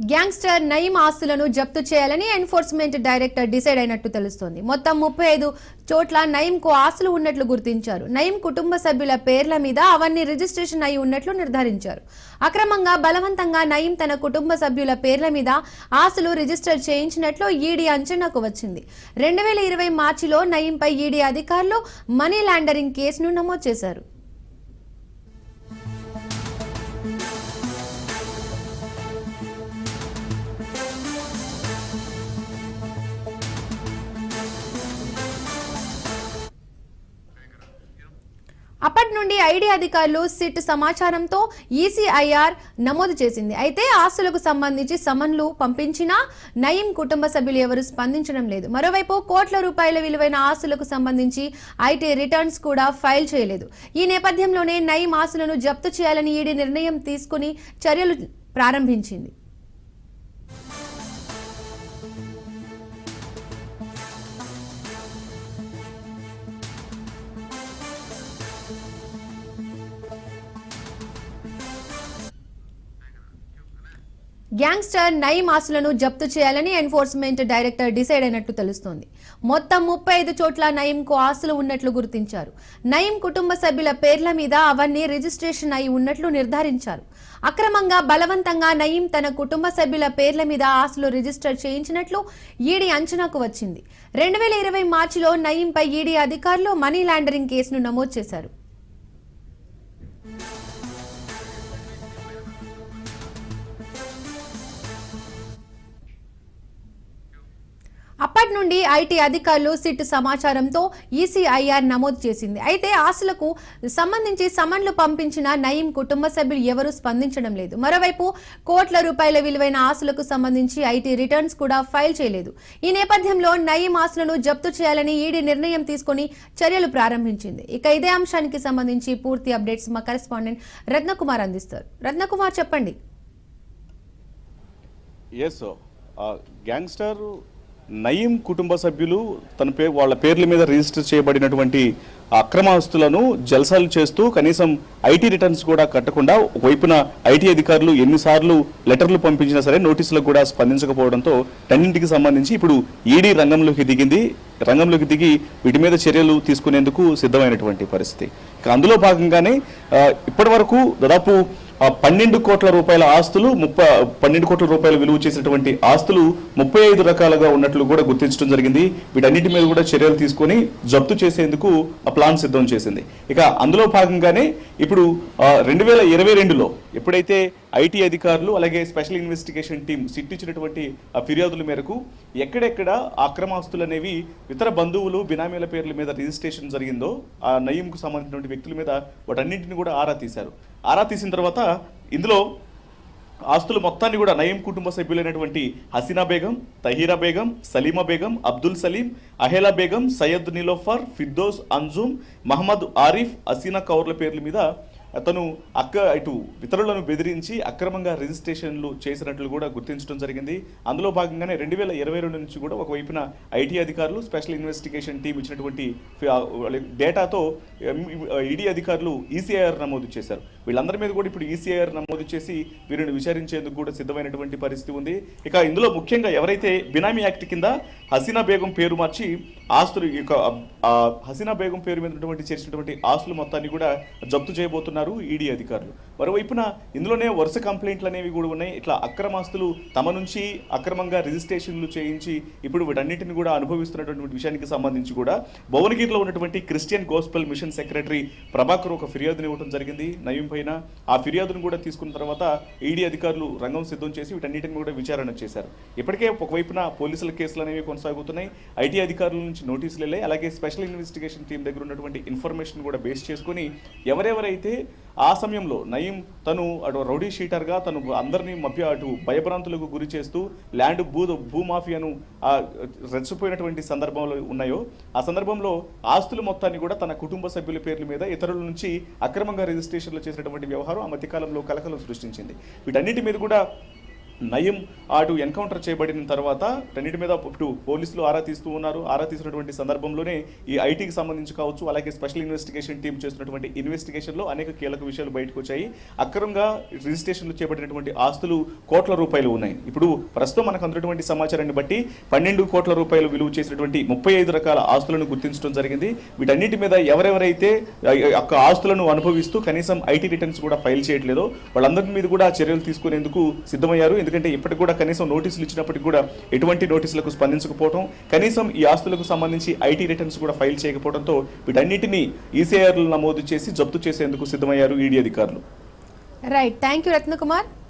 Gangster Nayeem ఆస్తులను జప్తు చేయాలని ఎన్ఫోర్స్మెంట్ డైరెక్టర్ డిసైడ్ అయినట్టు తెలుస్తోంది. మొత్తం 35 చోట్ల నయీంకు ఆస్తులు ఉన్నట్లు గుర్తించారు. నయీం కుటుంబ సభ్యుల పేర్ల మీద అవన్నీ రిజిస్ట్రేషన్ అయి ఉన్నట్లు నిర్ధారించారు. అక్రమంగా బలవంతంగా నయీం తన కుటుంబ సభ్యుల పేర్ల మీద ఆస్తులు రిజిస్టర్ చేయించినట్లు ఈడీ అంచనాకు వచ్చింది. 2020 మార్చిలో నయీంపై ఈడీ అధికారులు మనీ లాండరింగ్ కేసును నమోదు చేశారు. అప్పటి నుండి ఐటీ అధికారులు సిట్ సమాచారంతో ఈసీఐఆర్ నమోదు చేసింది. అయితే ఆస్తులకు సంబంధించి సమన్లు పంపించినా నయీం కుటుంబ సభ్యులు ఎవరు స్పందించడం లేదు. మరోవైపు కోట్ల రూపాయల విలువైన ఆస్తులకు సంబంధించి ఐటీ రిటర్న్స్ కూడా ఫైల్ చేయలేదు. ఈ నేపథ్యంలోనే నయీం ఆస్తులను జప్తు చేయాలని ఈడీ నిర్ణయం తీసుకుని చర్యలు ప్రారంభించింది. గ్యాంగ్స్టర్ నయీం ఆస్తులను జప్తు చేయాలని ఎన్ఫోర్స్మెంట్ డైరెక్టర్ డిసైడ్ అయినట్టు తెలుస్తోంది. మొత్తం 35 చోట్ల నయీంకు ఆస్తులు ఉన్నట్లు గుర్తించారు. నయీం కుటుంబ సభ్యుల పేర్ల మీద అవన్నీ రిజిస్ట్రేషన్ అయి ఉన్నట్లు నిర్ధారించారు. అక్రమంగా బలవంతంగా నయీం తన కుటుంబ సభ్యుల పేర్ల మీద ఆస్తులు రిజిస్టర్ చేయించినట్లు ఈడీ అంచనాకు వచ్చింది. 2020 మార్చిలో నయీంపై ఈడీ అధికారులు మనీ లాండరింగ్ కేసును నమోదు చేశారు. అప్పటి నుండి ఐటీ అధికారులు సిట్ సమాచారంతో ఈసీఐఆర్ నమోదు చేసింది. అయితే ఆస్తులకు సంబంధించి సమన్లు పంపించిన నయీం కుటుంబ సభ్యులు ఎవరూ స్పందించడం లేదు. మరోవైపు కోట్ల రూపాయల విలువైన ఆస్తులకు సంబంధించి ఐటీ రిటర్న్స్ కూడా ఫైల్ చేయలేదు. ఈ నేపథ్యంలో నయీం ఆస్తులను జప్తు చేయాలని ఈడీ నిర్ణయం తీసుకుని చర్యలు ప్రారంభించింది. ఇక ఇదే అంశానికి సంబంధించి పూర్తి అప్డేట్స్ మా కరెస్పాండెంట్ రత్నకుమార్ అందిస్తారు. రత్నకుమార్, చెప్పండి. గ్యాంగ్స్టర్ నయీం కుటుంబ సభ్యులు వాళ్ళ పేర్ల మీద రిజిస్టర్ చేయబడినటువంటి అక్రమ ఆస్తులను జల్సాలు చేస్తూ కనీసం ఐటీ రిటర్న్స్ కూడా కట్టకుండా ఒకవైపున ఐటీ అధికారులు ఎన్నిసార్లు లెటర్లు పంపించినా సరే నోటీసులకు కూడా స్పందించకపోవడంతో టన్నింటికి సంబంధించి ఇప్పుడు ఈడీ రంగంలోకి దిగి వీటి మీద చర్యలు తీసుకునేందుకు సిద్ధమైనటువంటి పరిస్థితి. అందులో భాగంగానే ఇప్పటి వరకు దాదాపు 12 కోట్ల రూపాయల ఆస్తులు 12 కోట్ల రూపాయల విలువ చేసినటువంటి ఆస్తులు 35 రకాలుగా ఉన్నట్లు కూడా గుర్తించడం జరిగింది. వీటన్నిటి మీద కూడా చర్యలు తీసుకొని జప్తు చేసేందుకు ప్లాన్ సిద్ధం చేసింది. ఇక అందులో భాగంగానే ఇప్పుడు 2022లో ఎప్పుడైతే ఐటీ అధికారులు అలాగే స్పెషల్ ఇన్వెస్టిగేషన్ టీం సిట్ ఇచ్చినటువంటి ఫిర్యాదుల మేరకు ఎక్కడెక్కడ అక్రమాస్తులు అనేవి ఇతర బంధువులు బినామీల పేర్ల మీద రిజిస్ట్రేషన్ జరిగిందో ఆ నయీంకు సంబంధించినటువంటి వ్యక్తుల మీద వాటన్నింటిని కూడా ఆరా తీశారు. ఆరా తీసిన తర్వాత ఇందులో ఆస్తులు మొత్తాన్ని కూడా నయీం కుటుంబ సభ్యులైనటువంటి హసీనా బేగం, తహీరా బేగం, సలీమా బేగం, అబ్దుల్ సలీం, అహేలా బేగం, సయ్యద్ నిలోఫర్, ఫిర్దోస్, అంజుమ్, మహమ్మద్ ఆరిఫ్, హసీనా కౌర్ల పేర్ల మీద అతను ఇటు ఇతరులను బెదిరించి అక్రమంగా రిజిస్ట్రేషన్లు చేసినట్లు కూడా గుర్తించడం జరిగింది. అందులో భాగంగానే 2022 నుంచి కూడా ఒకవైపున ఐటీ అధికారులు స్పెషల్ ఇన్వెస్టిగేషన్ టీం ఇచ్చినటువంటి డేటాతో ఈడీ అధికారులు ఈసీఐఆర్ నమోదు చేశారు. వీళ్ళందరి మీద కూడా ఇప్పుడు ఈసీఐఆర్ నమోదు చేసి వీరిని విచారించేందుకు కూడా సిద్ధమైనటువంటి పరిస్థితి ఉంది. ఇక ఇందులో ముఖ్యంగా ఎవరైతే బినామీ యాక్ట్ కింద హసీనా బేగం పేరు మార్చి ఆస్తులు హసీనా బేగం పేరు మీద చేసినటువంటి ఆస్తులు మొత్తాన్ని కూడా జప్తు చేయబోతున్నారు ఈడీ అధికారులు. మరోవైపున ఇందులోనే వరుస కంప్లైంట్లు అనేవి కూడా ఉన్నాయి. ఇట్లా అక్రమాస్తులు తమ నుంచి అక్రమంగా రిజిస్ట్రేషన్లు చేయించి ఇప్పుడు వీటన్నిటిని కూడా అనుభవిస్తున్నటువంటి విషయానికి సంబంధించి కూడా భువనగిరిలో ఉన్నటువంటి Christian gospel mission secretary Prabhakar ఒక ఫిర్యాదుని ఇవ్వడం జరిగింది నయీం పైన. ఆ ఫిర్యాదును కూడా తీసుకున్న తర్వాత ఈడీ అధికారులు రంగం సిద్ధం చేసి వీటన్నిటిని కూడా విచారణ చేశారు. ఇప్పటికే ఒకవైపున పోలీసుల కేసులు అనేవి కొనసాగుతున్నాయి. ఐటీ అధికారుల నుంచి నోటీసులు వెళ్ళాయి. అలాగే స్పెషల్ ఇన్వెస్టిగేషన్ టీం దగ్గర ఉన్నటువంటి ఇన్ఫర్మేషన్ కూడా బేస్ చేసుకుని ఎవరెవరైతే ఆ సమయంలో నయీం తను అటు రౌడీ షీటర్గా తను అందరినీ అటు భయభ్రాంతులకు గురి చేస్తూ ల్యాండ్ భూమాఫియాను రెచ్చిపోయినటువంటి సందర్భంలో ఉన్నాయో ఆ సందర్భంలో ఆస్తులు మొత్తాన్ని కూడా తన కుటుంబ సభ్యుల పేర్ల మీద ఇతరుల నుంచి అక్రమంగా రిజిస్ట్రేషన్లు చేసినటువంటి వ్యవహారం ఆ మధ్యకాలంలో కలకలం సృష్టించింది. వీటన్నిటి మీద కూడా నయం అటు ఎన్కౌంటర్ చేయబడిన తర్వాత రెండింటి మీద ఇటు పోలీసులు ఆరా తీస్తూ ఉన్నారు. ఆరా తీసినటువంటి సందర్భంలోనే ఈ ఐటీకి సంబంధించి కావచ్చు, అలాగే స్పెషల్ ఇన్వెస్టిగేషన్ టీం చేస్తున్నటువంటి ఇన్వెస్టిగేషన్లో అనేక కీలక విషయాలు బయటకు వచ్చాయి. అక్రమంగా రిజిస్ట్రేషన్లు చేపట్టినటువంటి ఆస్తులు కోట్ల రూపాయలు ఉన్నాయి. ఇప్పుడు ప్రస్తుతం మనకు అందుతున్నటువంటి సమాచారాన్ని బట్టి 12 కోట్ల రూపాయలు విలువ చేసినటువంటి 35 రకాల ఆస్తులను గుర్తించడం జరిగింది. వీటన్నిటి మీద ఎవరెవరైతే ఆస్తులను అనుభవిస్తూ కనీసం ఐటీ రిటర్న్స్ కూడా ఫైల్ చేయట్లేదో వాళ్ళందరి మీద కూడా చర్యలు తీసుకునేందుకు సిద్ధమయ్యారు. ఎందుకంటే ఇప్పటికి కూడా కనీసం నోటీసులు ఇచ్చినప్పటికీ కూడా ఎటువంటి నోటీసులకు స్పందించకపోవడం, కనీసం ఈ ఆస్తులకు సంబంధించి ఐటీ రిటర్న్స్ కూడా ఫైల్ చేయకపోవడంతో వీటన్నిటిని ఈసీఐఆర్లు నమోదు చేసి జప్తు చేసేందుకు సిద్ధమయ్యారు ఈడీ అధికారులు. Right, thank you Ratnakumar.